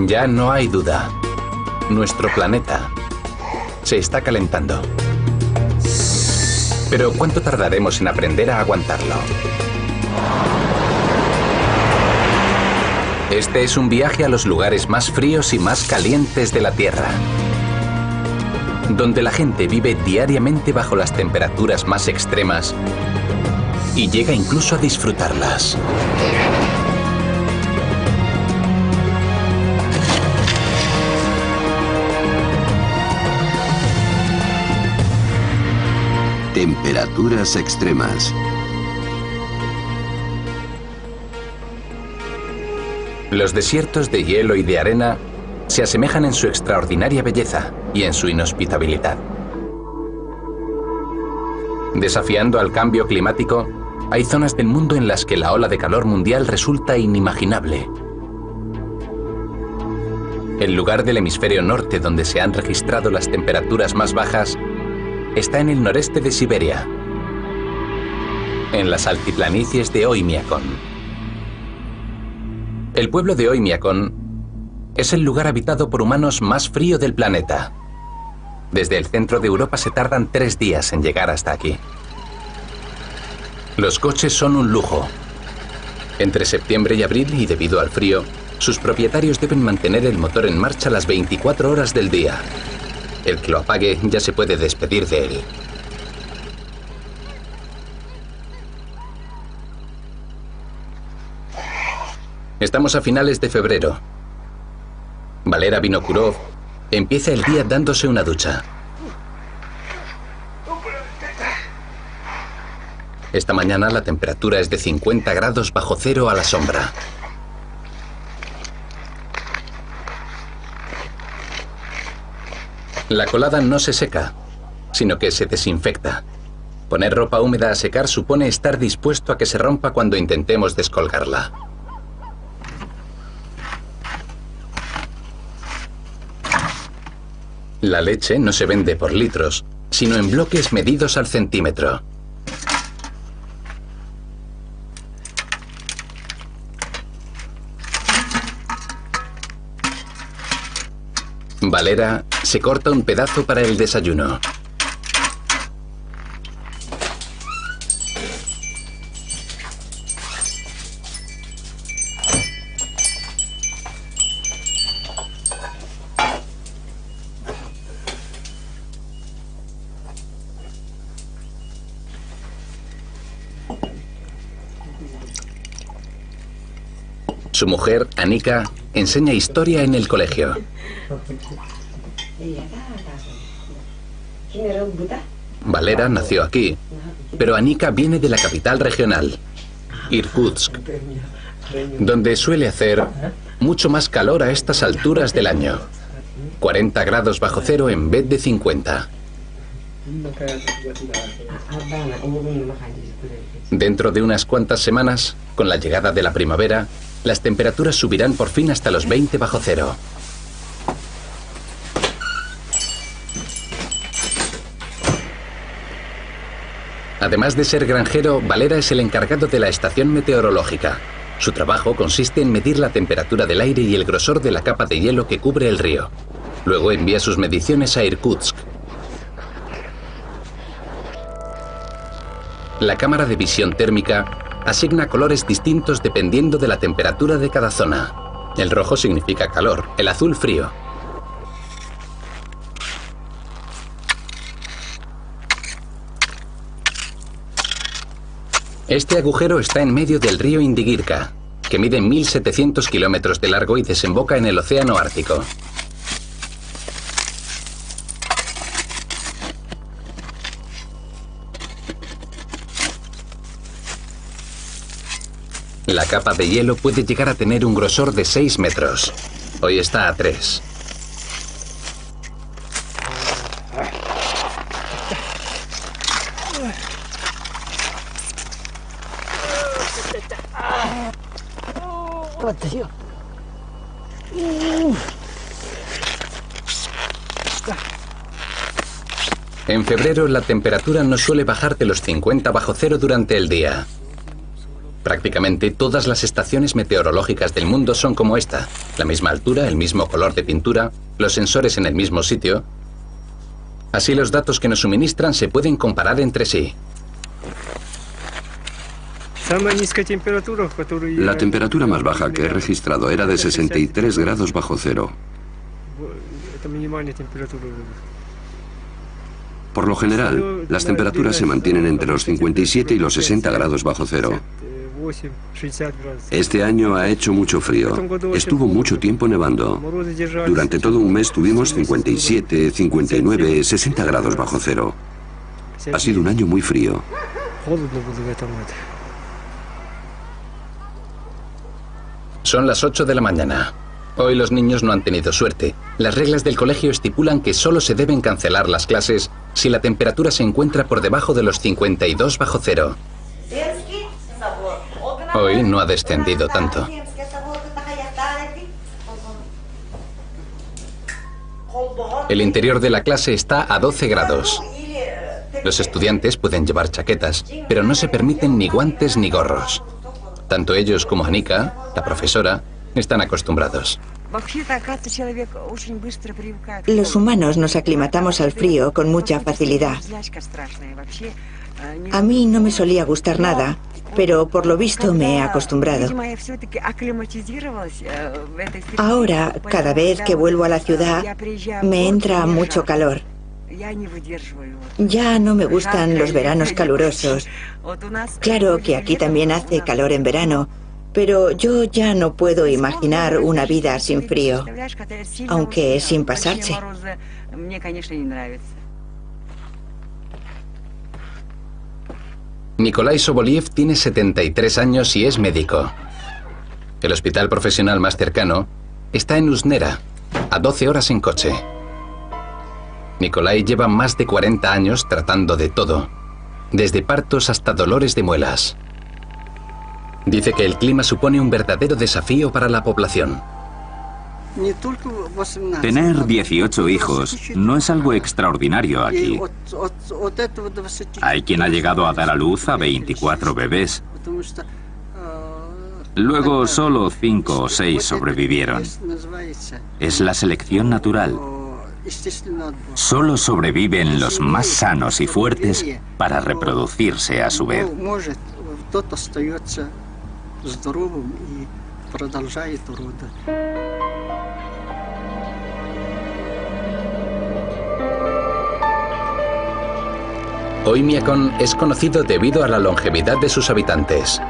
Ya no hay duda. Nuestro planeta se está calentando. Pero ¿cuánto tardaremos en aprender a aguantarlo? Este es un viaje a los lugares más fríos y más calientes de la Tierra, donde la gente vive diariamente bajo las temperaturas más extremas y llega incluso a disfrutarlas. Temperaturas extremas. Los desiertos de hielo y de arena se asemejan en su extraordinaria belleza y en su inhospitabilidad. Desafiando al cambio climático, hay zonas del mundo en las que la ola de calor mundial resulta inimaginable. El lugar del hemisferio norte donde se han registrado las temperaturas más bajas está en el noreste de Siberia, en las altiplanicies de Oymyakon. El pueblo de Oymyakon es el lugar habitado por humanos más frío del planeta. Desde el centro de Europa se tardan 3 días en llegar hasta aquí. Los coches son un lujo. Entre septiembre y abril, y debido al frío, sus propietarios deben mantener el motor en marcha las 24 horas del día. El que lo apague ya se puede despedir de él. Estamos a finales de febrero. Valera Vinokurov empieza el día dándose una ducha. Esta mañana la temperatura es de 50 grados bajo cero a la sombra. La colada no se seca, sino que se desinfecta. Poner ropa húmeda a secar supone estar dispuesto a que se rompa cuando intentemos descolgarla. La leche no se vende por litros, sino en bloques medidos al centímetro. Valera se corta un pedazo para el desayuno. Su mujer, Anika, enseña historia en el colegio. Valera nació aquí, pero Anika viene de la capital regional, Irkutsk, donde suele hacer mucho más calor a estas alturas del año. 40 grados bajo cero en vez de 50. Dentro de unas cuantas semanas, con la llegada de la primavera, las temperaturas subirán por fin hasta los 20 bajo cero. Además de ser granjero, Valera es el encargado de la estación meteorológica. Su trabajo consiste en medir la temperatura del aire y el grosor de la capa de hielo que cubre el río. Luego envía sus mediciones a Irkutsk. La cámara de visión térmica asigna colores distintos dependiendo de la temperatura de cada zona. El rojo significa calor, el azul frío. Este agujero está en medio del río Indigirka, que mide 1.700 kilómetros de largo y desemboca en el Océano Ártico. La capa de hielo puede llegar a tener un grosor de 6 metros. Hoy está a 3. En febrero la temperatura no suele bajar de los 50 bajo cero durante el día. Prácticamente todas las estaciones meteorológicas del mundo son como esta. La misma altura, el mismo color de pintura, los sensores en el mismo sitio. Así los datos que nos suministran se pueden comparar entre sí. La temperatura más baja que he registrado era de 63 grados bajo cero. Por lo general, las temperaturas se mantienen entre los 57 y los 60 grados bajo cero. Este año ha hecho mucho frío. Estuvo mucho tiempo nevando. Durante todo un mes tuvimos 57, 59, 60 grados bajo cero. Ha sido un año muy frío. Son las 8 de la mañana. Hoy los niños no han tenido suerte. Las reglas del colegio estipulan que solo se deben cancelar las clases si la temperatura se encuentra por debajo de los 52 bajo cero. Hoy no ha descendido tanto. El interior de la clase está a 12 grados. Los estudiantes pueden llevar chaquetas, pero no se permiten ni guantes ni gorros. Tanto ellos como Anika, la profesora, están acostumbrados. Los humanos nos aclimatamos al frío con mucha facilidad. A mí no me solía gustar nada, pero por lo visto me he acostumbrado. Ahora, cada vez que vuelvo a la ciudad, me entra mucho calor. Ya no me gustan los veranos calurosos. Claro que aquí también hace calor en verano, pero yo ya no puedo imaginar una vida sin frío, aunque sin pasarse. Nikolai Soboliev tiene 73 años y es médico. El hospital profesional más cercano está en Usnera, a 12 horas en coche. Nikolai lleva más de 40 años tratando de todo, desde partos hasta dolores de muelas. Dice que el clima supone un verdadero desafío para la población. Tener 18 hijos no es algo extraordinario aquí. Hay quien ha llegado a dar a luz a 24 bebés. Luego solo 5 o 6 sobrevivieron. Es la selección natural. Solo sobreviven los más sanos y fuertes para reproducirse a su vez. Oymyakon es conocido debido a la longevidad de sus habitantes.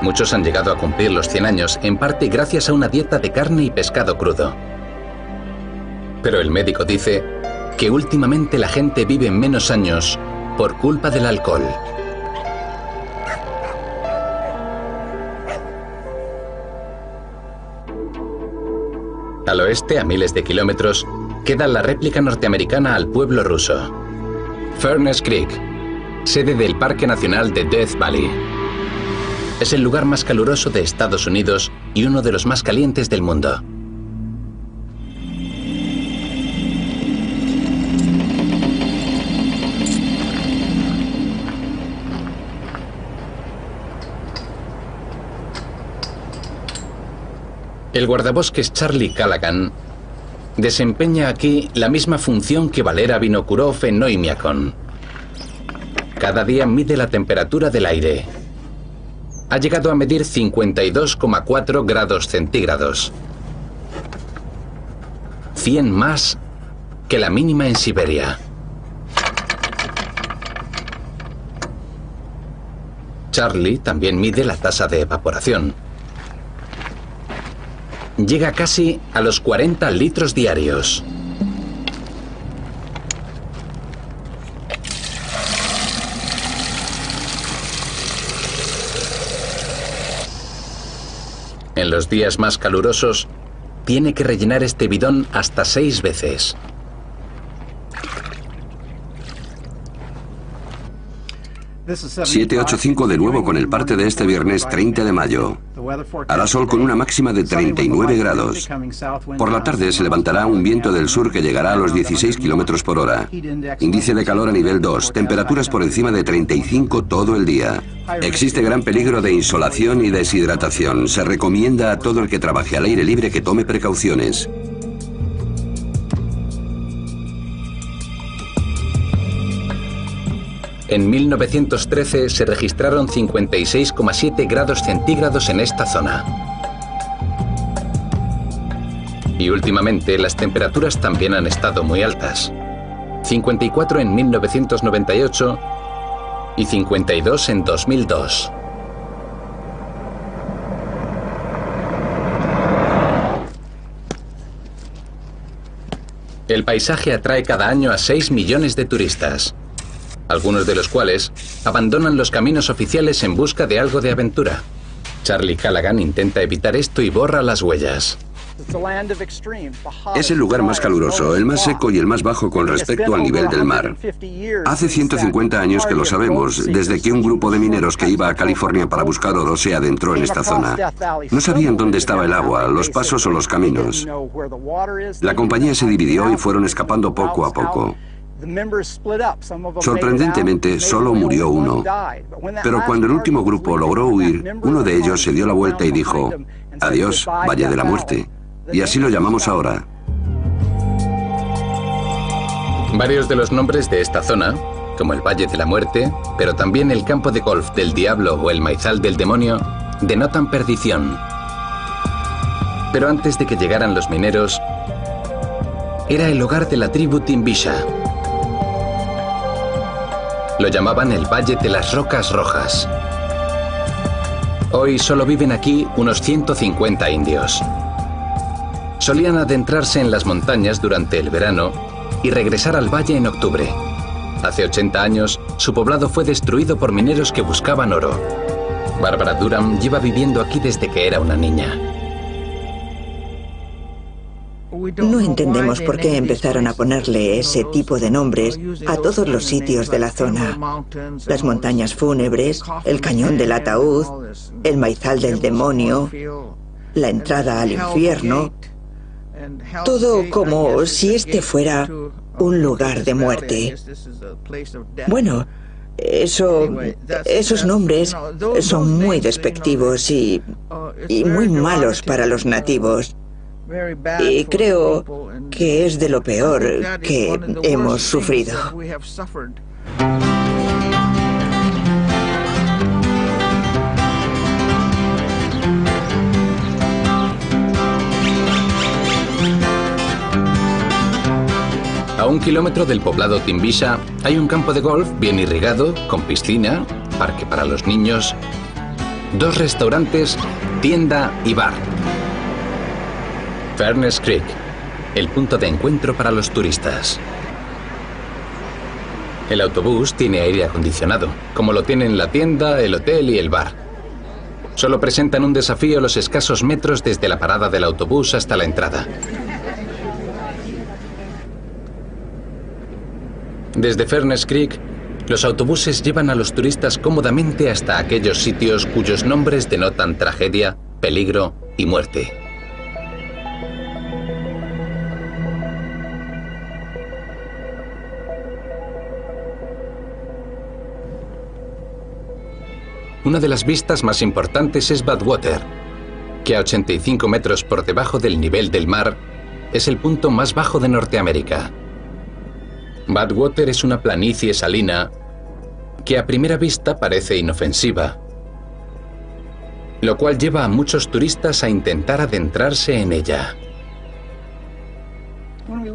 Muchos han llegado a cumplir los 100 años, en parte gracias a una dieta de carne y pescado crudo. Pero el médico dice que últimamente la gente vive menos años por culpa del alcohol. Al oeste, a miles de kilómetros, queda la réplica norteamericana al pueblo ruso. Furnace Creek, sede del Parque Nacional de Death Valley. Es el lugar más caluroso de Estados Unidos y uno de los más calientes del mundo. El guardabosques Charlie Callaghan desempeña aquí la misma función que Valera Vinokurov en Oymyakon. Cada día mide la temperatura del aire. Ha llegado a medir 52,4 grados centígrados. 100 más que la mínima en Siberia. Charlie también mide la tasa de evaporación. Llega casi a los 40 litros diarios. En los días más calurosos, tiene que rellenar este bidón hasta 6 veces. ...785 de nuevo con el parte de este viernes 30 de mayo. Hará sol con una máxima de 39 grados. Por la tarde se levantará un viento del sur que llegará a los 16 kilómetros por hora. Índice de calor a nivel 2, temperaturas por encima de 35 todo el día. Existe gran peligro de insolación y deshidratación. Se recomienda a todo el que trabaje al aire libre que tome precauciones. En 1913 se registraron 56,7 grados centígrados en esta zona. Y últimamente las temperaturas también han estado muy altas. 54 en 1998 y 52 en 2002. El paisaje atrae cada año a 6 millones de turistas, algunos de los cuales abandonan los caminos oficiales en busca de algo de aventura. Charlie Callaghan intenta evitar esto y borra las huellas. Es el lugar más caluroso, el más seco y el más bajo con respecto al nivel del mar. Hace 150 años que lo sabemos, desde que un grupo de mineros que iba a California para buscar oro se adentró en esta zona. No sabían dónde estaba el agua, los pasos o los caminos. La compañía se dividió y fueron escapando poco a poco. Sorprendentemente, solo murió uno. Pero cuando el último grupo logró huir, uno de ellos se dio la vuelta y dijo: «Adiós, Valle de la Muerte». Y así lo llamamos ahora. Varios de los nombres de esta zona, como el Valle de la Muerte, pero también el Campo de Golf del Diablo o el Maizal del Demonio, denotan perdición. Pero antes de que llegaran los mineros, era el hogar de la tribu Timbisha. Lo llamaban el Valle de las Rocas Rojas. Hoy solo viven aquí unos 150 indios. Solían adentrarse en las montañas durante el verano y regresar al valle en octubre. Hace 80 años, su poblado fue destruido por mineros que buscaban oro. Barbara Durham lleva viviendo aquí desde que era una niña. No entendemos por qué empezaron a ponerle ese tipo de nombres a todos los sitios de la zona. Las montañas fúnebres, el cañón del ataúd, el maizal del demonio, la entrada al infierno. Todo como si este fuera un lugar de muerte. Bueno, esos nombres son muy despectivos y muy malos para los nativos. Y creo que es de lo peor que hemos sufrido. A 1 kilómetro del poblado Timbisha hay un campo de golf bien irrigado, con piscina, parque para los niños, 2 restaurantes, tienda y bar. Furnace Creek, el punto de encuentro para los turistas. El autobús tiene aire acondicionado, como lo tienen la tienda, el hotel y el bar. Solo presentan un desafío los escasos metros desde la parada del autobús hasta la entrada. Desde Furnace Creek, los autobuses llevan a los turistas cómodamente hasta aquellos sitios cuyos nombres denotan tragedia, peligro y muerte. Una de las vistas más importantes es Badwater, que a 85 metros por debajo del nivel del mar es el punto más bajo de Norteamérica. Badwater es una planicie salina que a primera vista parece inofensiva, lo cual lleva a muchos turistas a intentar adentrarse en ella.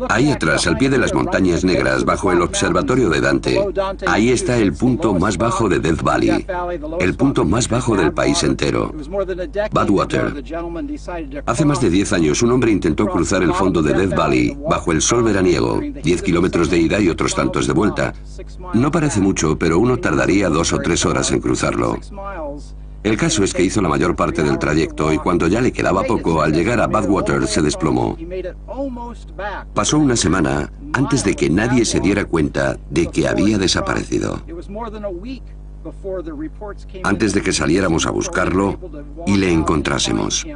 Ahí atrás, al pie de las montañas negras, bajo el observatorio de Dante, ahí está el punto más bajo de Death Valley, el punto más bajo del país entero, Badwater. Hace más de 10 años, un hombre intentó cruzar el fondo de Death Valley, bajo el sol veraniego, 10 kilómetros de ida y otros tantos de vuelta. No parece mucho, pero uno tardaría 2 o 3 horas en cruzarlo. El caso es que hizo la mayor parte del trayecto y cuando ya le quedaba poco, al llegar a Badwater se desplomó. Pasó una semana antes de que nadie se diera cuenta de que había desaparecido. antes de que saliéramos a buscarlo y le encontrásemos.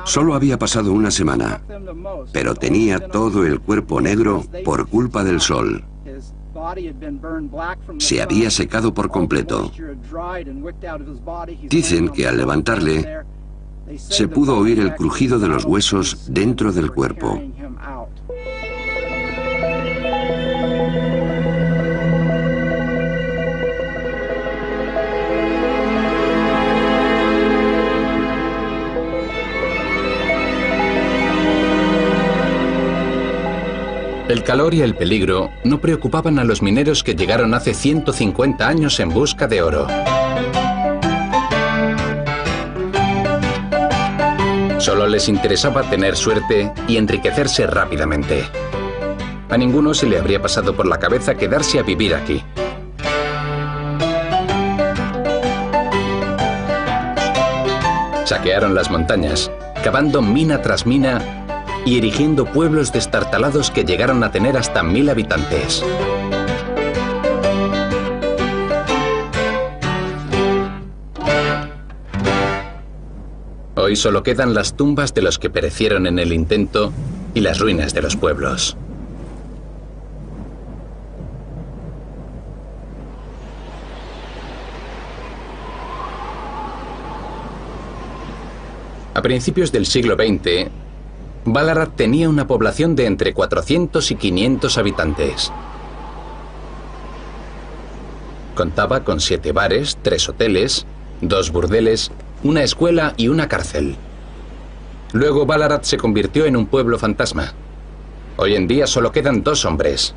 Solo había pasado una semana, pero tenía todo el cuerpo negro por culpa del sol. Se había secado por completo. Dicen que al levantarle, se pudo oír el crujido de los huesos dentro del cuerpo. El calor y el peligro no preocupaban a los mineros que llegaron hace 150 años en busca de oro. Solo les interesaba tener suerte y enriquecerse rápidamente. A ninguno se le habría pasado por la cabeza quedarse a vivir aquí. Saquearon las montañas, cavando mina tras mina y erigiendo pueblos destartalados que llegaron a tener hasta 1000 habitantes. Hoy solo quedan las tumbas de los que perecieron en el intento y las ruinas de los pueblos. A principios del siglo XX, Ballarat tenía una población de entre 400 y 500 habitantes. Contaba con 7 bares, 3 hoteles, 2 burdeles, una escuela y una cárcel. Luego Ballarat se convirtió en un pueblo fantasma. Hoy en día solo quedan 2 hombres.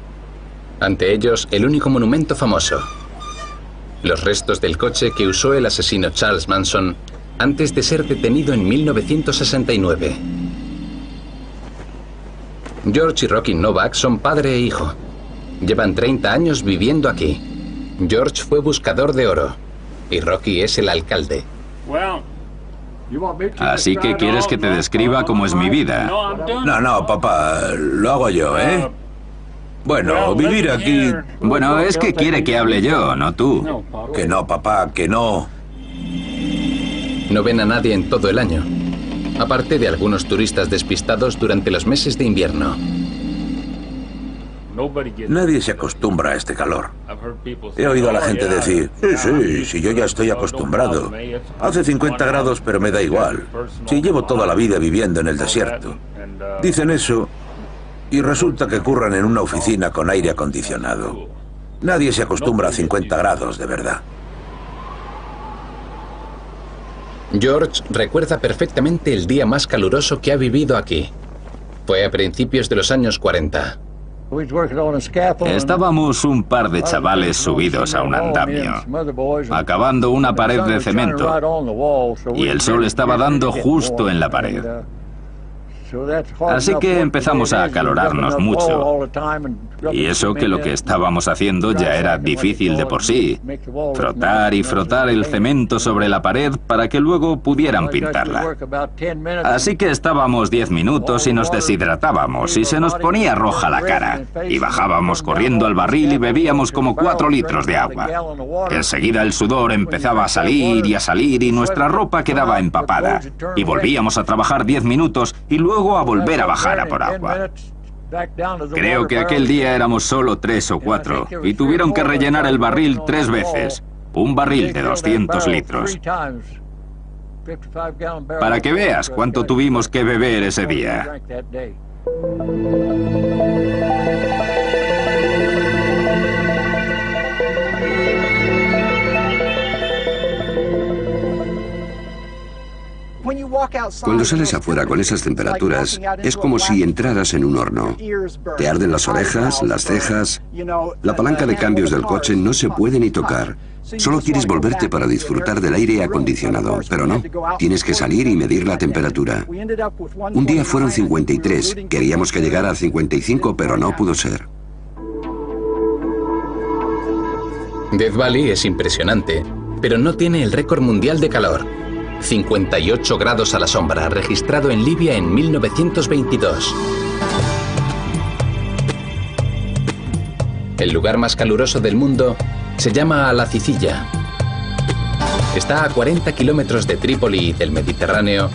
Ante ellos, el único monumento famoso: los restos del coche que usó el asesino Charles Manson antes de ser detenido en 1969. George y Rocky Novak son padre e hijo. Llevan 30 años viviendo aquí. George fue buscador de oro y Rocky es el alcalde. Así que quieres que te describa cómo es mi vida. No, papá, lo hago yo, ¿eh? Bueno, vivir aquí... Bueno, es que quiere que hable yo, no tú. Que no, papá, que no. No ven a nadie en todo el año, aparte de algunos turistas despistados durante los meses de invierno. Nadie se acostumbra a este calor. He oído a la gente decir, sí, yo ya estoy acostumbrado. Hace 50 grados, pero me da igual. Si llevo toda la vida viviendo en el desierto. Dicen eso y resulta que curran en una oficina con aire acondicionado. Nadie se acostumbra a 50 grados, de verdad. George recuerda perfectamente el día más caluroso que ha vivido aquí. Fue a principios de los años 40. Estábamos un par de chavales subidos a un andamio, acabando una pared de cemento, y el sol estaba dando justo en la pared. Así que empezamos a acalorarnos mucho. Y eso que lo que estábamos haciendo ya era difícil de por sí. Frotar y frotar el cemento sobre la pared para que luego pudieran pintarla. Así que estábamos 10 minutos y nos deshidratábamos y se nos ponía roja la cara. Y bajábamos corriendo al barril y bebíamos como 4 litros de agua. Enseguida el sudor empezaba a salir y nuestra ropa quedaba empapada. Y volvíamos a trabajar 10 minutos y luego a volver a bajar a por agua. Creo que aquel día éramos solo 3 o 4 y tuvieron que rellenar el barril 3 veces, un barril de 200 litros. Para que veas cuánto tuvimos que beber ese día. Cuando sales afuera con esas temperaturas, es como si entraras en un horno. Te arden las orejas, las cejas. La palanca de cambios del coche no se puede ni tocar. Solo quieres volverte para disfrutar del aire acondicionado, pero no. Tienes que salir y medir la temperatura. Un día fueron 53. Queríamos que llegara a 55, pero no pudo ser. Death Valley es impresionante, pero no tiene el récord mundial de calor. 58 grados a la sombra, registrado en Libia en 1922. El lugar más caluroso del mundo Se llama Al Acicilla. Está a 40 kilómetros de Trípoli y del Mediterráneo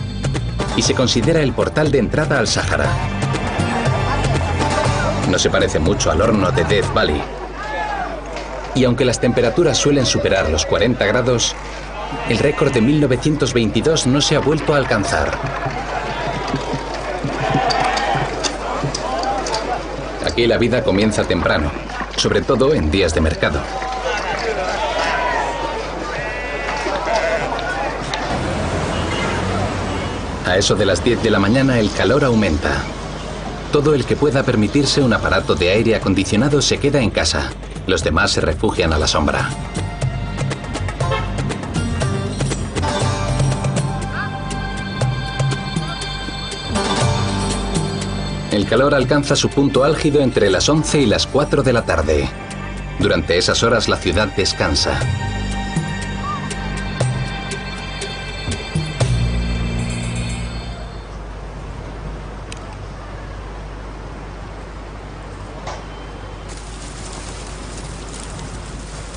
y se considera el portal de entrada al Sáhara. No se parece mucho al horno de Death Valley. Y aunque las temperaturas suelen superar los 40 grados, el récord de 1922 no se ha vuelto a alcanzar. Aquí la vida comienza temprano, sobre todo en días de mercado. A eso de las 10 de la mañana el calor aumenta. Todo el que pueda permitirse un aparato de aire acondicionado se queda en casa. Los demás se refugian a la sombra. El calor alcanza su punto álgido entre las 11 y las 4 de la tarde. Durante esas horas la ciudad descansa.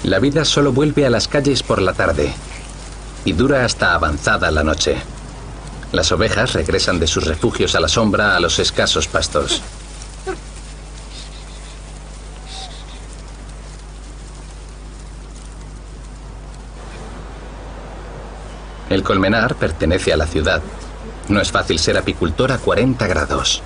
La vida solo vuelve a las calles por la tarde y dura hasta avanzada la noche. Las ovejas regresan de sus refugios a la sombra a los escasos pastos. El colmenar pertenece a la ciudad. No es fácil ser apicultor a 40 grados.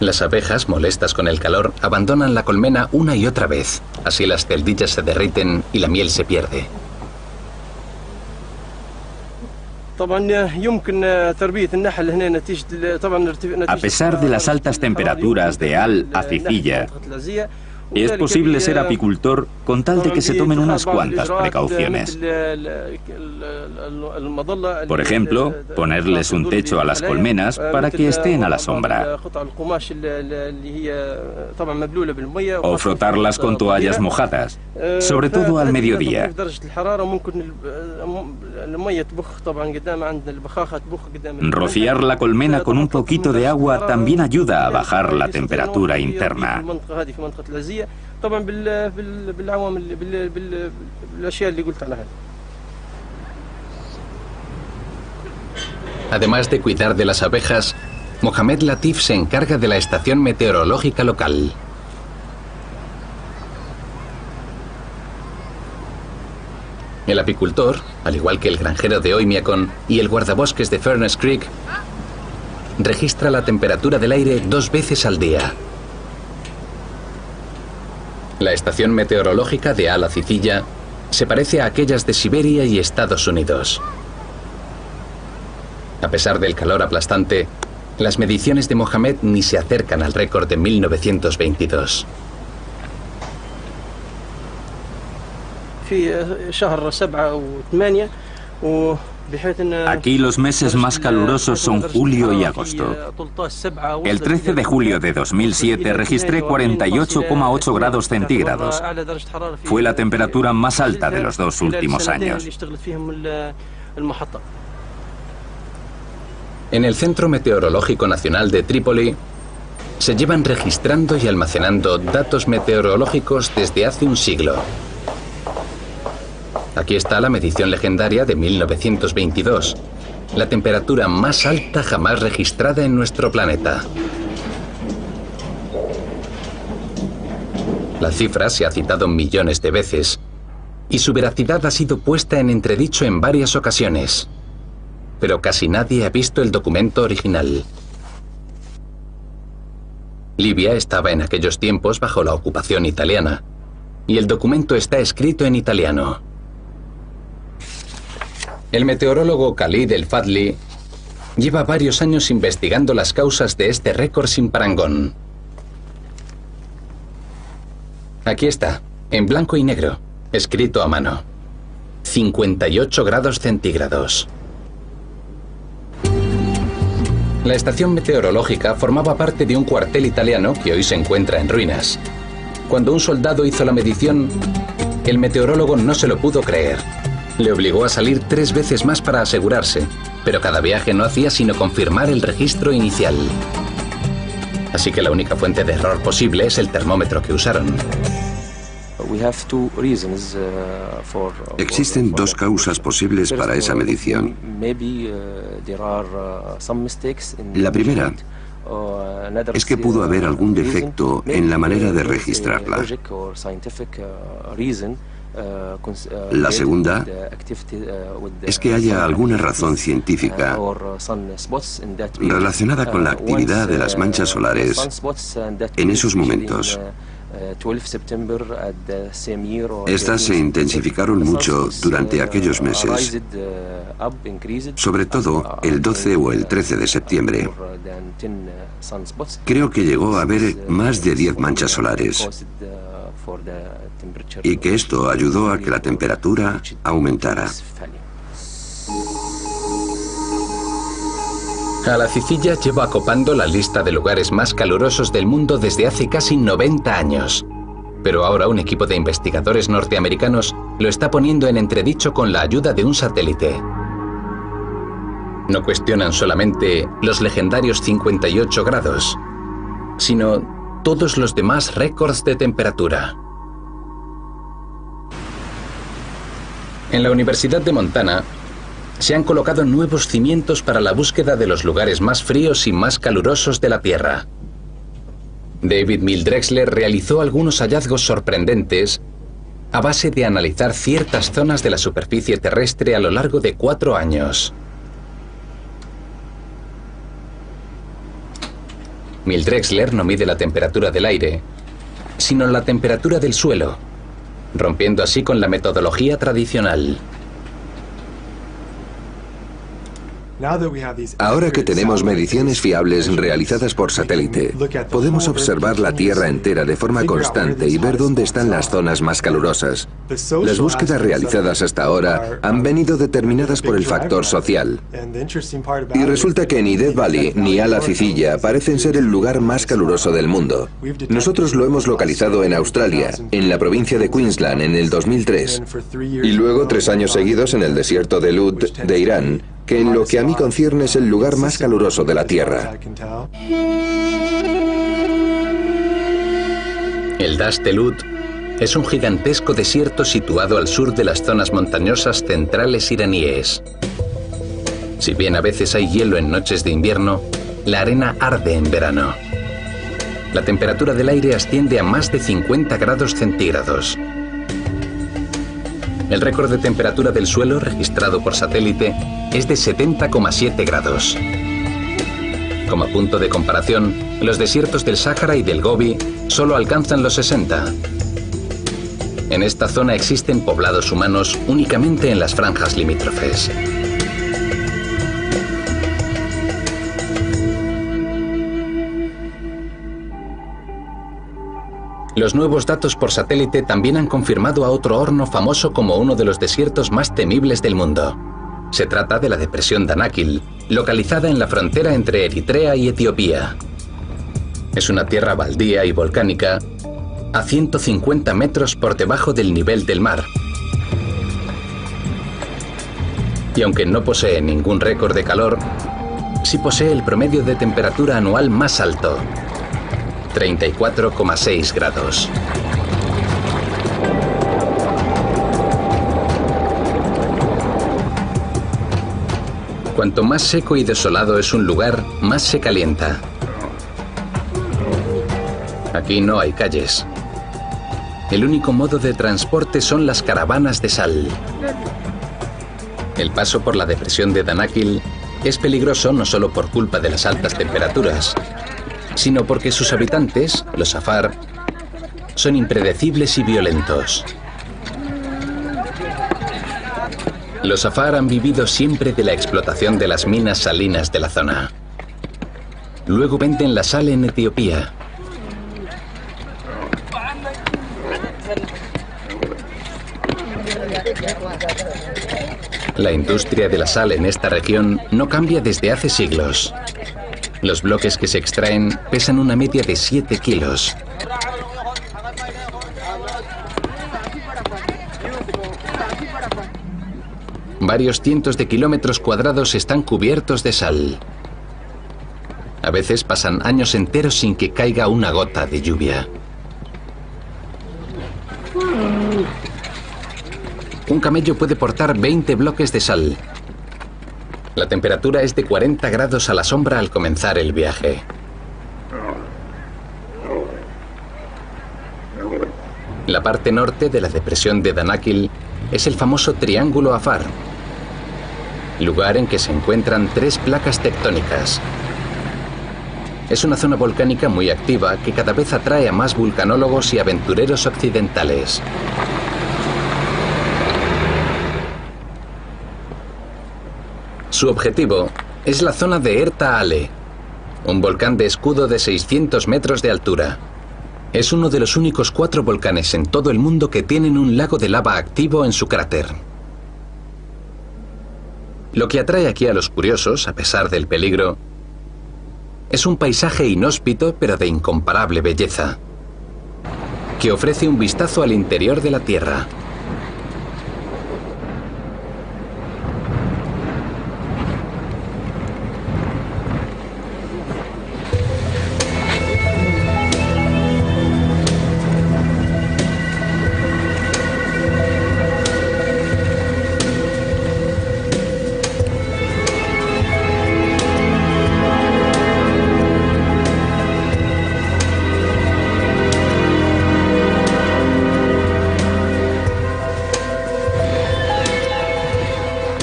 Las abejas, molestas con el calor, abandonan la colmena una y otra vez. Así las celdillas se derriten y la miel se pierde. A pesar de las altas temperaturas de Al Acicilla, es posible ser apicultor con tal de que se tomen unas cuantas precauciones. Por ejemplo, ponerles un techo a las colmenas para que estén a la sombra. O frotarlas con toallas mojadas, sobre todo al mediodía. Rociar la colmena con un poquito de agua también ayuda a bajar la temperatura interna. Además de cuidar de las abejas, Mohamed Latif se encarga de la estación meteorológica local. El apicultor, al igual que el granjero de Oymyakon y el guardabosques de Furnace Creek, registra la temperatura del aire 2 veces al día. La estación meteorológica de Al Acicilla se parece a aquellas de Siberia y Estados Unidos. A pesar del calor aplastante, las mediciones de Mohamed ni se acercan al récord de 1922. Aquí los meses más calurosos son julio y agosto. El 13 de julio de 2007 registré 48,8 grados centígrados. Fue la temperatura más alta de los 2 últimos años. En el Centro Meteorológico Nacional de Trípoli se llevan registrando y almacenando datos meteorológicos desde hace un siglo. Aquí está la medición legendaria de 1922, la temperatura más alta jamás registrada en nuestro planeta. La cifra se ha citado millones de veces y su veracidad ha sido puesta en entredicho en varias ocasiones, pero casi nadie ha visto el documento original. Libia estaba en aquellos tiempos bajo la ocupación italiana y el documento está escrito en italiano. El meteorólogo Khalid El Fadli lleva varios años investigando las causas de este récord sin parangón. Aquí está, en blanco y negro, escrito a mano. 58 grados centígrados. La estación meteorológica formaba parte de un cuartel italiano que hoy se encuentra en ruinas. Cuando un soldado hizo la medición, el meteorólogo no se lo pudo creer. Le obligó a salir 3 veces más para asegurarse, pero cada viaje no hacía sino confirmar el registro inicial. Así que la única fuente de error posible es el termómetro que usaron. Existen 2 causas posibles para esa medición. La primera es que pudo haber algún defecto en la manera de registrarla. La segunda es que haya alguna razón científica relacionada con la actividad de las manchas solares en esos momentos. Estas se intensificaron mucho durante aquellos meses, sobre todo el 12 o el 13 de septiembre. Creo que llegó a haber más de 10 manchas solares y que esto ayudó a que la temperatura aumentara. Alacicilla lleva copando la lista de lugares más calurosos del mundo desde hace casi 90 años. Pero ahora un equipo de investigadores norteamericanos lo está poniendo en entredicho con la ayuda de un satélite. No cuestionan solamente los legendarios 58 grados, sino todos los demás récords de temperatura. En la Universidad de Montana se han colocado nuevos cimientos para la búsqueda de los lugares más fríos y más calurosos de la Tierra. David Mills Drexler realizó algunos hallazgos sorprendentes a base de analizar ciertas zonas de la superficie terrestre a lo largo de 4 años. Mills Drexler no mide la temperatura del aire, sino la temperatura del suelo, rompiendo así con la metodología tradicional. Ahora que tenemos mediciones fiables realizadas por satélite, podemos observar la Tierra entera de forma constante y ver dónde están las zonas más calurosas. Las búsquedas realizadas hasta ahora han venido determinadas por el factor social. Y resulta que ni Death Valley ni Alacicilla parecen ser el lugar más caluroso del mundo. Nosotros lo hemos localizado en Australia, en la provincia de Queensland, en el 2003. Y luego 3 años seguidos en el desierto de Lut, de Irán, que en lo que a mí concierne es el lugar más caluroso de la Tierra. El Dasht de Lut es un gigantesco desierto situado al sur de las zonas montañosas centrales iraníes. Si bien a veces hay hielo en noches de invierno, la arena arde en verano. La temperatura del aire asciende a más de 50 grados centígrados. El récord de temperatura del suelo registrado por satélite es de 70,7 grados. Como punto de comparación, los desiertos del Sáhara y del Gobi solo alcanzan los 60. En esta zona existen poblados humanos únicamente en las franjas limítrofes. Los nuevos datos por satélite también han confirmado a otro horno famoso como uno de los desiertos más temibles del mundo. Se trata de la depresión Danakil, localizada en la frontera entre Eritrea y Etiopía. Es una tierra baldía y volcánica a 150 metros por debajo del nivel del mar. Y aunque no posee ningún récord de calor, sí posee el promedio de temperatura anual más alto, 34,6 grados. Cuanto más seco y desolado es un lugar, más se calienta. Aquí no hay calles. El único modo de transporte son las caravanas de sal. El paso por la depresión de Danakil es peligroso no solo por culpa de las altas temperaturas, sino porque sus habitantes, los Afar, son impredecibles y violentos. Los Afar han vivido siempre de la explotación de las minas salinas de la zona. Luego venden la sal en Etiopía. La industria de la sal en esta región no cambia desde hace siglos. Los bloques que se extraen pesan una media de 7 kilos. Varios cientos de kilómetros cuadrados están cubiertos de sal. A veces pasan años enteros sin que caiga una gota de lluvia. Un camello puede portar 20 bloques de sal. La temperatura es de 40 grados a la sombra al comenzar el viaje. La parte norte de la depresión de Danakil es el famoso Triángulo Afar, lugar en que se encuentran 3 placas tectónicas. Es una zona volcánica muy activa que cada vez atrae a más vulcanólogos y aventureros occidentales. Su objetivo es la zona de Erta Ale, un volcán de escudo de 600 metros de altura. Es uno de los únicos 4 volcanes en todo el mundo que tienen un lago de lava activo en su cráter. Lo que atrae aquí a los curiosos, a pesar del peligro, es un paisaje inhóspito pero de incomparable belleza, que ofrece un vistazo al interior de la Tierra.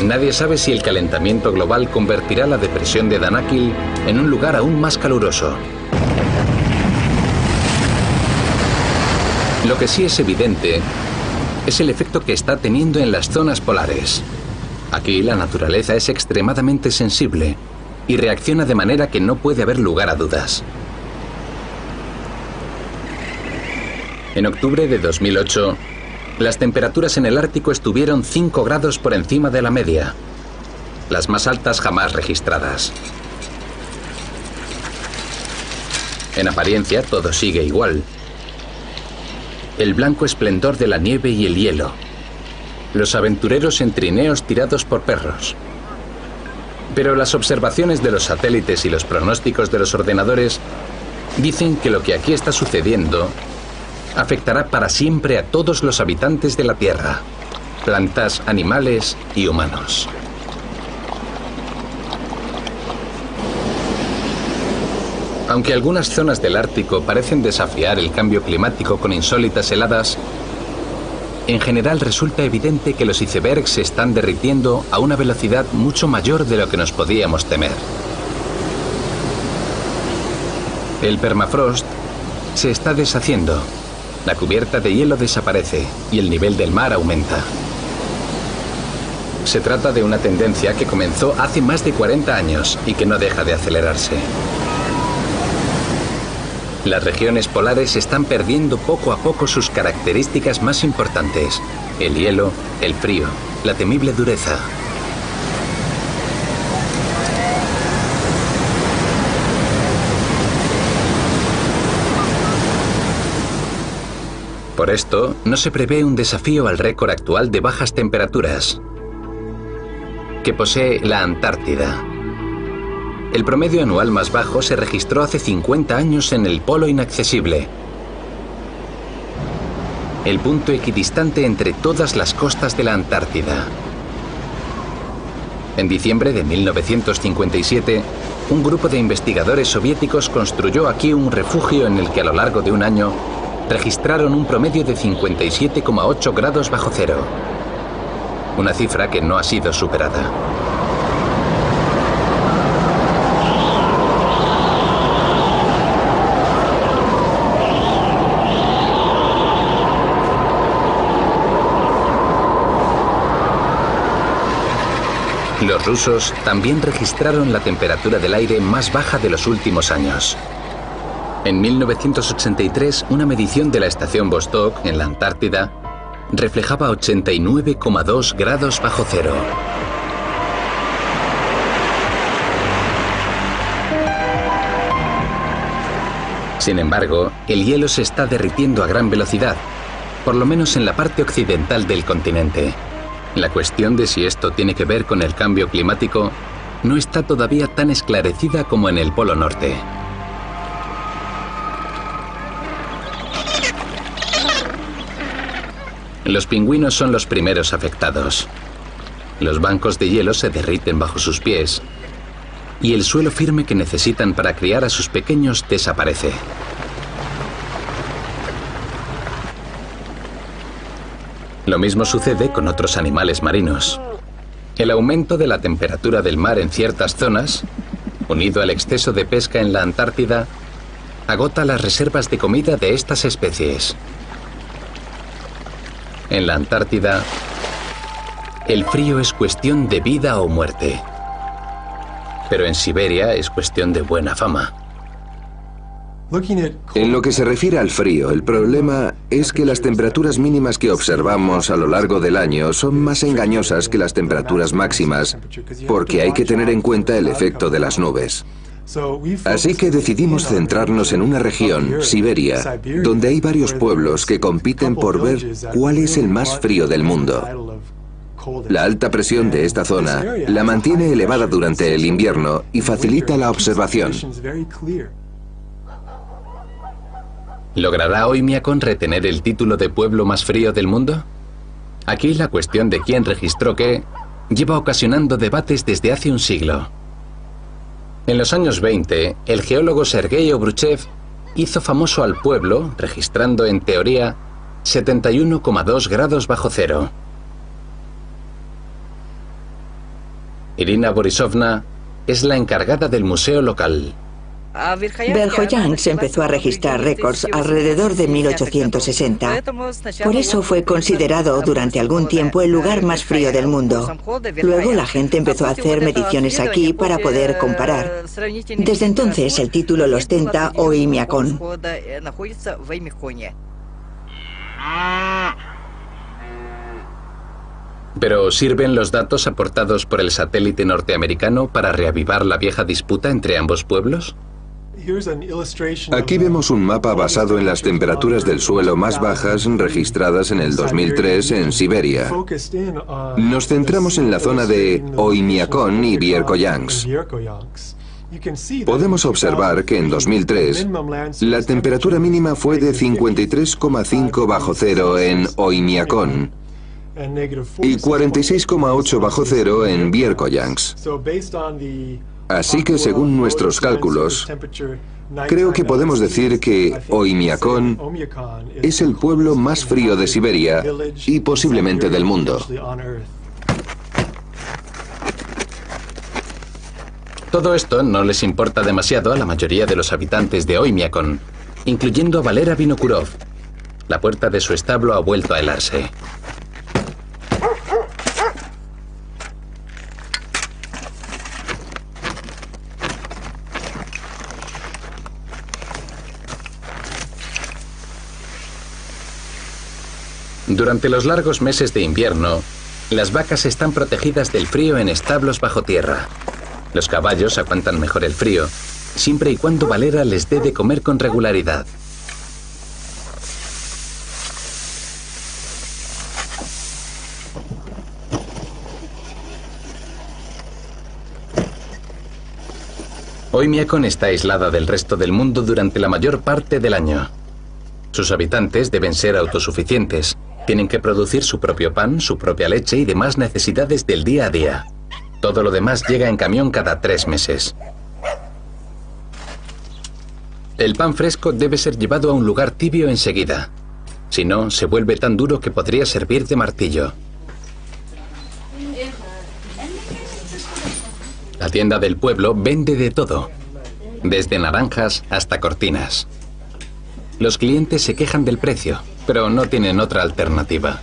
Nadie sabe si el calentamiento global convertirá la depresión de Danakil en un lugar aún más caluroso. Lo que sí es evidente es el efecto que está teniendo en las zonas polares. Aquí la naturaleza es extremadamente sensible y reacciona de manera que no puede haber lugar a dudas. En octubre de 2008, las temperaturas en el Ártico estuvieron 5 grados por encima de la media, las más altas jamás registradas. En apariencia todo sigue igual. El blanco esplendor de la nieve y el hielo. Los aventureros en trineos tirados por perros. Pero las observaciones de los satélites y los pronósticos de los ordenadores dicen que lo que aquí está sucediendo afectará para siempre a todos los habitantes de la Tierra, plantas, animales y humanos. Aunque algunas zonas del Ártico parecen desafiar el cambio climático con insólitas heladas, en general resulta evidente que los icebergs se están derritiendo a una velocidad mucho mayor de lo que nos podíamos temer. El permafrost se está deshaciendo. La cubierta de hielo desaparece y el nivel del mar aumenta. Se trata de una tendencia que comenzó hace más de 40 años y que no deja de acelerarse. Las regiones polares están perdiendo poco a poco sus características más importantes: el hielo, el frío, la temible dureza. Por esto, no se prevé un desafío al récord actual de bajas temperaturas que posee la Antártida. El promedio anual más bajo se registró hace 50 años en el Polo Inaccesible, el punto equidistante entre todas las costas de la Antártida. En diciembre de 1957, un grupo de investigadores soviéticos construyó aquí un refugio en el que a lo largo de un año registraron un promedio de 57,8 grados bajo cero, una cifra que no ha sido superada. Los rusos también registraron la temperatura del aire más baja de los últimos años. En 1983, una medición de la estación Vostok, en la Antártida, reflejaba 89,2 grados bajo cero. Sin embargo, el hielo se está derritiendo a gran velocidad, por lo menos en la parte occidental del continente. La cuestión de si esto tiene que ver con el cambio climático no está todavía tan esclarecida como en el Polo Norte. Los pingüinos son los primeros afectados. Los bancos de hielo se derriten bajo sus pies y el suelo firme que necesitan para criar a sus pequeños desaparece. Lo mismo sucede con otros animales marinos. El aumento de la temperatura del mar en ciertas zonas, unido al exceso de pesca en la Antártida, agota las reservas de comida de estas especies. En la Antártida, el frío es cuestión de vida o muerte. Pero en Siberia es cuestión de buena fama. En lo que se refiere al frío, el problema es que las temperaturas mínimas que observamos a lo largo del año son más engañosas que las temperaturas máximas, porque hay que tener en cuenta el efecto de las nubes. Así que decidimos centrarnos en una región, Siberia, donde hay varios pueblos que compiten por ver cuál es el más frío del mundo. La alta presión de esta zona la mantiene elevada durante el invierno y facilita la observación. ¿Logrará Oymyakon retener el título de pueblo más frío del mundo? Aquí la cuestión de quién registró qué lleva ocasionando debates desde hace un siglo. En los años 20, el geólogo Sergei Obruchev hizo famoso al pueblo, registrando en teoría 71,2 grados bajo cero. Irina Borisovna es la encargada del museo local. Verkhoyansk empezó a registrar récords alrededor de 1860. Por eso fue considerado durante algún tiempo el lugar más frío del mundo. Luego la gente empezó a hacer mediciones aquí para poder comparar. Desde entonces el título lo ostenta Oymyakon. ¿Pero sirven los datos aportados por el satélite norteamericano para reavivar la vieja disputa entre ambos pueblos? Aquí vemos un mapa basado en las temperaturas del suelo más bajas registradas en el 2003 en Siberia. Nos centramos en la zona de Oymyakon y Verkhoyansk. Podemos observar que en 2003 la temperatura mínima fue de 53,5 bajo cero en Oymyakon y 46,8 bajo cero en Verkhoyansk. Así que según nuestros cálculos, creo que podemos decir que Oymyakon es el pueblo más frío de Siberia y posiblemente del mundo. Todo esto no les importa demasiado a la mayoría de los habitantes de Oymyakon, incluyendo a Valera Vinokurov. La puerta de su establo ha vuelto a helarse. Durante los largos meses de invierno, las vacas están protegidas del frío en establos bajo tierra. Los caballos aguantan mejor el frío, siempre y cuando Valera les dé de comer con regularidad. Oymyakon está aislada del resto del mundo durante la mayor parte del año. Sus habitantes deben ser autosuficientes. Tienen que producir su propio pan, su propia leche y demás necesidades del día a día. Todo lo demás llega en camión cada 3 meses. El pan fresco debe ser llevado a un lugar tibio enseguida. Si no, se vuelve tan duro que podría servir de martillo. La tienda del pueblo vende de todo, desde naranjas hasta cortinas. Los clientes se quejan del precio, pero no tienen otra alternativa.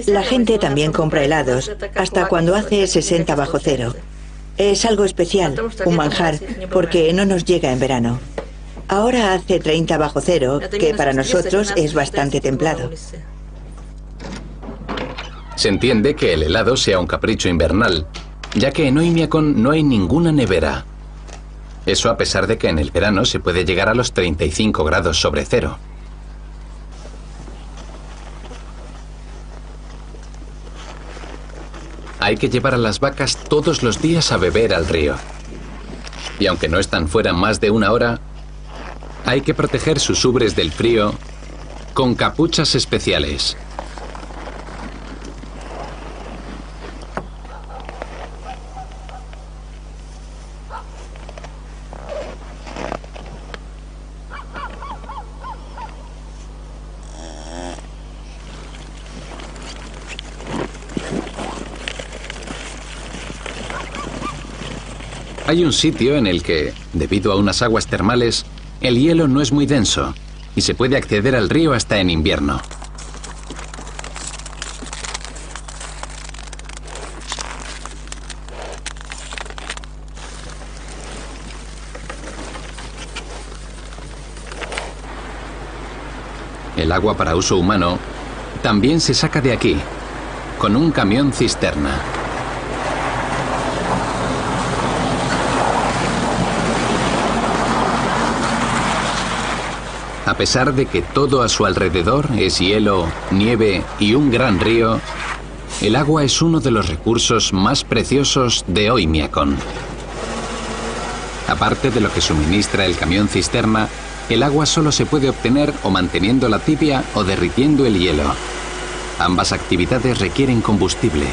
La gente también compra helados, hasta cuando hace 60 bajo cero. Es algo especial, un manjar, porque no nos llega en verano. Ahora hace 30 bajo cero, que para nosotros es bastante templado. Se entiende que el helado sea un capricho invernal, ya que en Oymyakon no hay ninguna nevera. Eso a pesar de que en el verano se puede llegar a los 35 grados sobre cero. Hay que llevar a las vacas todos los días a beber al río. Y aunque no están fuera más de una hora, hay que proteger sus ubres del frío con capuchas especiales. Hay un sitio en el que, debido a unas aguas termales, el hielo no es muy denso y se puede acceder al río hasta en invierno. El agua para uso humano también se saca de aquí, con un camión cisterna. A pesar de que todo a su alrededor es hielo, nieve y un gran río, el agua es uno de los recursos más preciosos de Oymyakon. Aparte de lo que suministra el camión cisterna, el agua solo se puede obtener o manteniéndola tibia o derritiendo el hielo. Ambas actividades requieren combustible.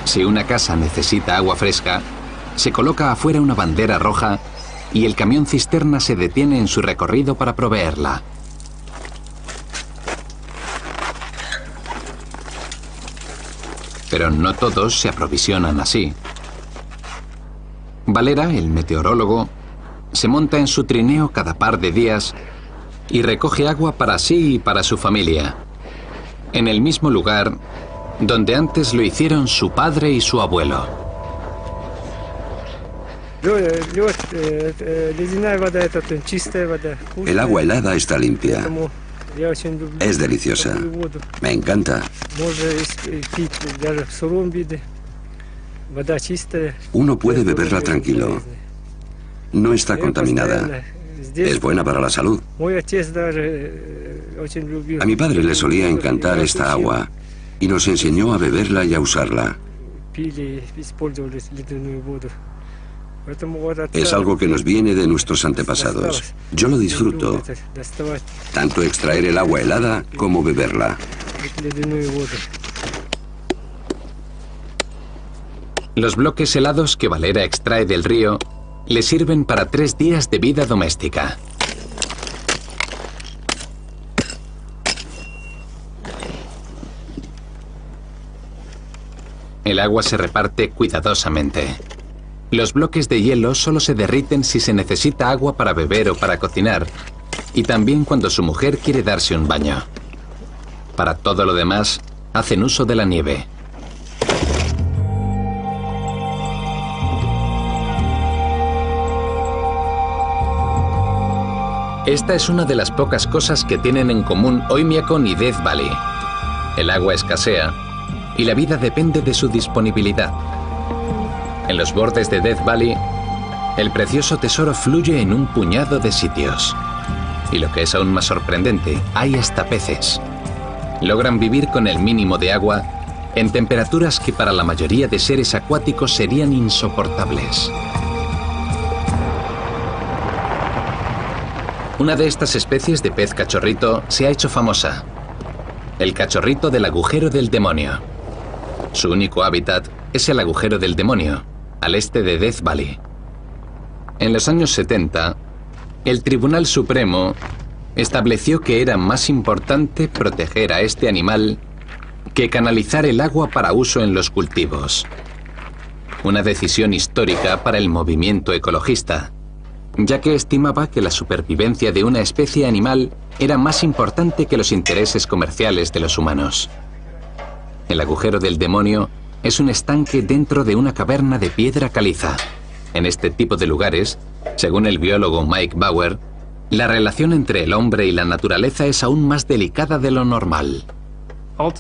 Si una casa necesita agua fresca, se coloca afuera una bandera roja y el camión cisterna se detiene en su recorrido para proveerla. Pero no todos se aprovisionan así. Valera, el meteorólogo, se monta en su trineo cada par de días y recoge agua para sí y para su familia, en el mismo lugar donde antes lo hicieron su padre y su abuelo. El agua helada está limpia. Es deliciosa. Me encanta. Uno puede beberla tranquilo. No está contaminada. Es buena para la salud. A mi padre le solía encantar esta agua y nos enseñó a beberla y a usarla. Es algo que nos viene de nuestros antepasados. Yo lo disfruto, tanto extraer el agua helada como beberla. Los bloques helados que Valera extrae del río le sirven para 3 días de vida doméstica. El agua se reparte cuidadosamente. Los bloques de hielo solo se derriten si se necesita agua para beber o para cocinar, y también cuando su mujer quiere darse un baño. Para todo lo demás, hacen uso de la nieve. Esta es una de las pocas cosas que tienen en común Oymyakon y Death Valley. El agua escasea y la vida depende de su disponibilidad. En los bordes de Death Valley, el precioso tesoro fluye en un puñado de sitios. Y lo que es aún más sorprendente, hay hasta peces. Logran vivir con el mínimo de agua en temperaturas que para la mayoría de seres acuáticos serían insoportables. Una de estas especies de pez cachorrito se ha hecho famosa. El cachorrito del agujero del demonio. Su único hábitat es el agujero del demonio, al este de Death Valley. En los años 70, el Tribunal Supremo estableció que era más importante proteger a este animal que canalizar el agua para uso en los cultivos. Una decisión histórica para el movimiento ecologista, ya que estimaba que la supervivencia de una especie animal era más importante que los intereses comerciales de los humanos. El agujero del demonio es un estanque dentro de una caverna de piedra caliza. En este tipo de lugares, según el biólogo Mike Bauer, La relación entre el hombre y la naturaleza es aún más delicada de lo normal.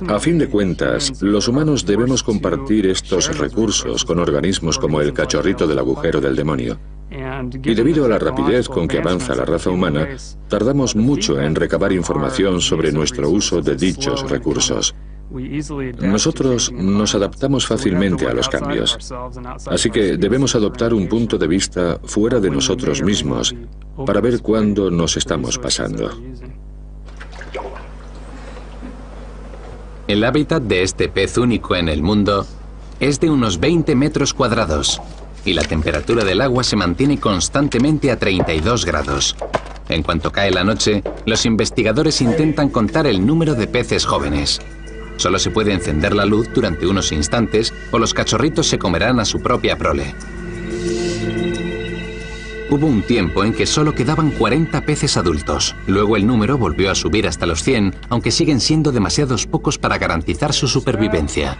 A fin de cuentas, los humanos debemos compartir estos recursos con organismos como el cachorrito del agujero del demonio. Y debido a la rapidez con que avanza la raza humana, tardamos mucho en recabar información sobre nuestro uso de dichos recursos. Nosotros nos adaptamos fácilmente a los cambios, así que debemos adoptar un punto de vista fuera de nosotros mismos para ver cuándo nos estamos pasando. El hábitat de este pez único en el mundo es de unos 20 metros cuadrados y la temperatura del agua se mantiene constantemente a 32 grados. En cuanto cae la noche, los investigadores intentan contar el número de peces jóvenes. Solo se puede encender la luz durante unos instantes o los cachorritos se comerán a su propia prole. Hubo un tiempo en que solo quedaban 40 peces adultos. Luego el número volvió a subir hasta los 100, aunque siguen siendo demasiados pocos para garantizar su supervivencia.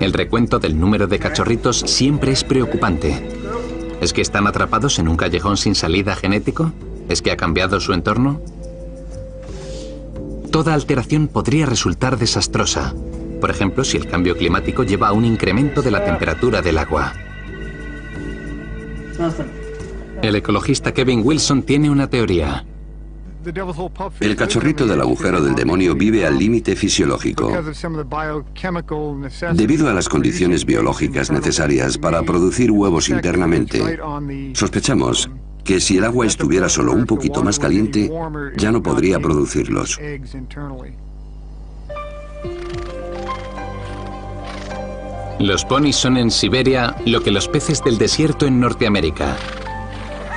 El recuento del número de cachorritos siempre es preocupante. ¿Es que están atrapados en un callejón sin salida genético? ¿Es que ha cambiado su entorno? Toda alteración podría resultar desastrosa. Por ejemplo, si el cambio climático lleva a un incremento de la temperatura del agua. El ecologista Kevin Wilson tiene una teoría. El cachorrito del agujero del demonio vive al límite fisiológico. Debido a las condiciones biológicas necesarias para producir huevos internamente, sospechamos que si el agua estuviera solo un poquito más caliente, ya no podría producirlos. Los ponis son en Siberia lo que los peces del desierto en Norteamérica.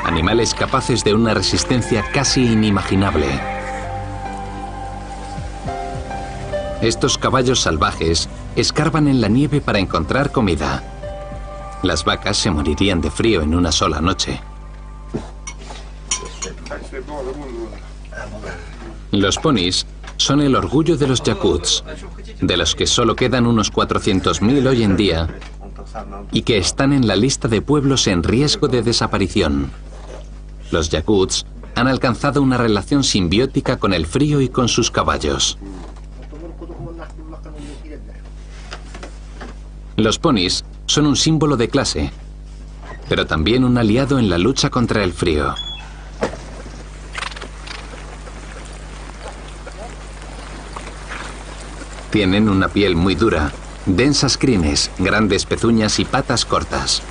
Animales capaces de una resistencia casi inimaginable. Estos caballos salvajes escarban en la nieve para encontrar comida. Las vacas se morirían de frío en una sola noche. Los ponis son el orgullo de los yakuts, de los que solo quedan unos 400.000 hoy en día y que están en la lista de pueblos en riesgo de desaparición. Los yakuts han alcanzado una relación simbiótica con el frío y con sus caballos. Los ponis son un símbolo de clase, pero también un aliado en la lucha contra el frío. Tienen una piel muy dura, densas crines, grandes pezuñas y patas cortas.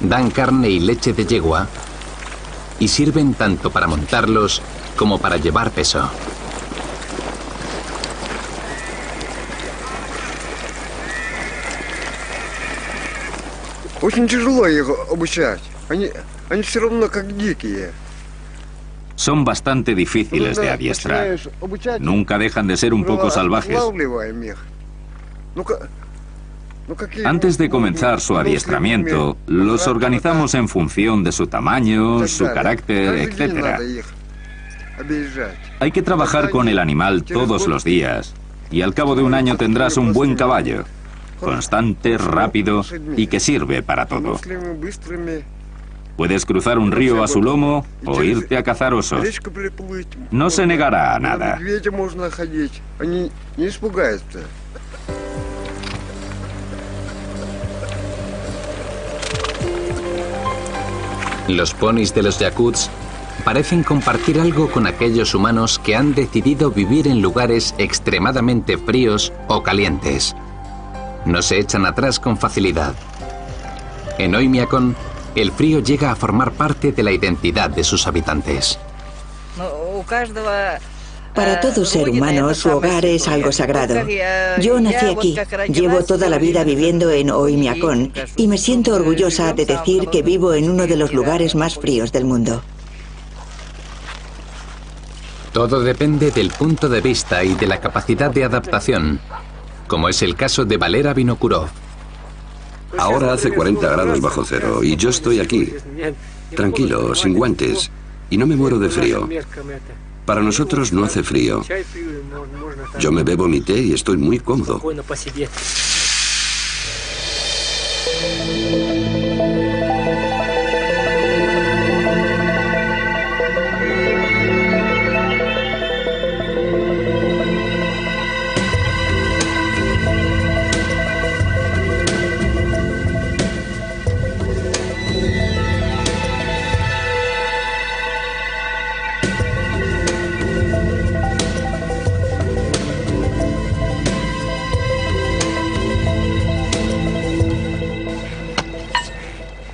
Dan carne y leche de yegua y sirven tanto para montarlos como para llevar peso. Очень тяжело их обучать. Они все равно как дикие. Son bastante difíciles de adiestrar. Nunca dejan de ser un poco salvajes. Antes de comenzar su adiestramiento, los organizamos en función de su tamaño, su carácter, etc. Hay que trabajar con el animal todos los días y al cabo de un año tendrás un buen caballo, constante, rápido y que sirve para todo. Puedes cruzar un río a su lomo o irte a cazar osos. No se negará a nada. Los ponis de los yakuts parecen compartir algo con aquellos humanos que han decidido vivir en lugares extremadamente fríos o calientes. No se echan atrás con facilidad. En Oymyakon, el frío llega a formar parte de la identidad de sus habitantes. Para todo ser humano, su hogar es algo sagrado. Yo nací aquí, llevo toda la vida viviendo en Oymyakon y me siento orgullosa de decir que vivo en uno de los lugares más fríos del mundo. Todo depende del punto de vista y de la capacidad de adaptación, como es el caso de Valera Vinokurov. Ahora hace 40 grados bajo cero y yo estoy aquí, tranquilo, sin guantes, y no me muero de frío. Para nosotros no hace frío. Yo me bebo mi té y estoy muy cómodo.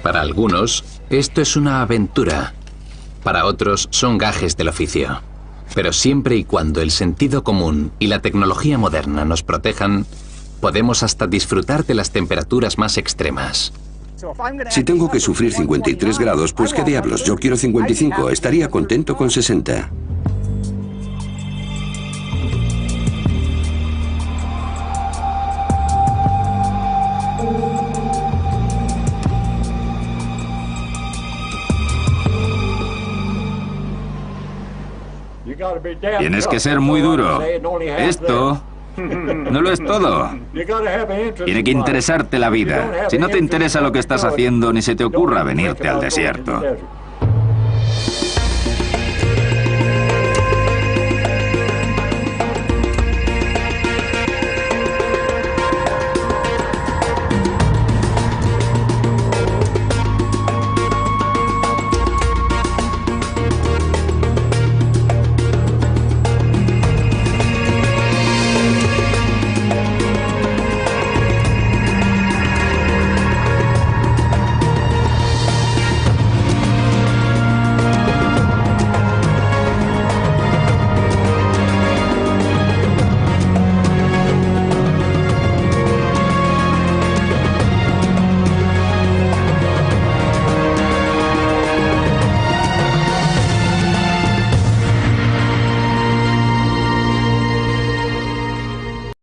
Para algunos, esto es una aventura. Para otros, son gajes del oficio. Pero siempre y cuando el sentido común y la tecnología moderna nos protejan, podemos hasta disfrutar de las temperaturas más extremas. Si tengo que sufrir 53 grados, pues qué diablos, yo quiero 55, estaría contento con 60. Tienes que ser muy duro. Esto no lo es todo. Tiene que interesarte la vida. Si no te interesa lo que estás haciendo, ni se te ocurra venirte al desierto.